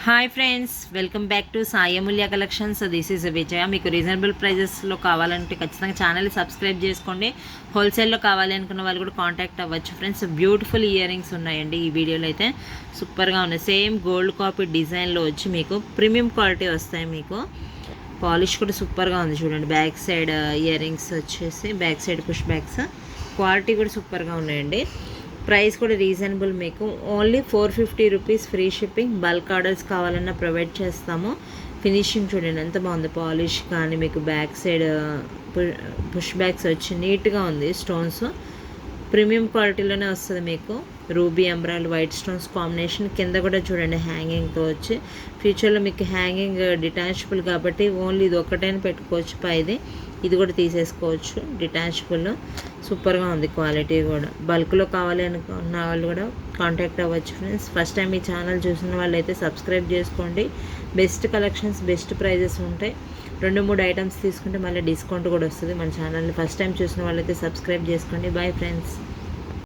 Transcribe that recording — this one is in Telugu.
Hi friends, welcome back to Sai Amulya collections. This is Vijaya. మీకు రీజనబుల్ ప్రైజెస్లో కావాలంటే ఖచ్చితంగా ఛానల్ సబ్స్క్రైబ్ చేసుకోండి. హోల్సేల్లో కావాలి అనుకున్న వాళ్ళు కూడా కాంటాక్ట్ అవ్వచ్చు ఫ్రెండ్స్. బ్యూటిఫుల్ ఇయర్ రింగ్స్ ఉన్నాయండి ఈ వీడియోలో అయితే. సూపర్గా ఉన్నాయి. సేమ్ గోల్డ్ కాపీ డిజైన్లో వచ్చి మీకు ప్రీమియం క్వాలిటీ వస్తాయి. మీకు పాలిష్ కూడా సూపర్గా ఉంది చూడండి. బ్యాక్ సైడ్ ఇయర్ రింగ్స్ వచ్చేసి back side push bags quality కూడా సూపర్గా ఉన్నాయండి. ప్రైస్ కూడా రీజనబుల్. మీకు only 450 rupees free shipping. Bulk orders కావాలన్నా ప్రొవైడ్ చేస్తాము. ఫినిషింగ్ చూడండి ఎంత బాగుంది. పాలిష్ కానీ మీకు బ్యాక్ సైడ్ పుష్ బ్యాగ్స్ వచ్చి నీట్గా ఉంది. స్టోన్స్ ప్రీమియం క్వాలిటీలోనే వస్తుంది మీకు. Ruby embroid white stones combination. కింద కూడా చూడండి హ్యాంగింగ్తో వచ్చి. ఫ్యూచర్లో మీకు హ్యాంగింగ్ డిటాచబుల్ కాబట్టి ఓన్లీ ఇది ఒక్కటైనా పెట్టుకోవచ్చు. పైది ఇది కూడా తీసేసుకోవచ్చు డిటాచబుల్. సూపర్గా ఉంది క్వాలిటీ కూడా. బల్క్లో కావాలి అనుకున్న వాళ్ళు కూడా కాంటాక్ట్ అవ్వచ్చు ఫ్రెండ్స్. ఫస్ట్ టైం ఈ ఛానల్ చూసిన వాళ్ళు అయితే సబ్స్క్రైబ్ చేసుకోండి. బెస్ట్ కలెక్షన్స్, బెస్ట్ ప్రైజెస్ ఉంటాయి. 2-3 ఐటమ్స్ తీసుకుంటే మళ్ళీ డిస్కౌంట్ కూడా వస్తుంది. మన ఛానల్ని ఫస్ట్ టైం చూసిన వాళ్ళైతే సబ్స్క్రైబ్ చేసుకోండి. Bye friends.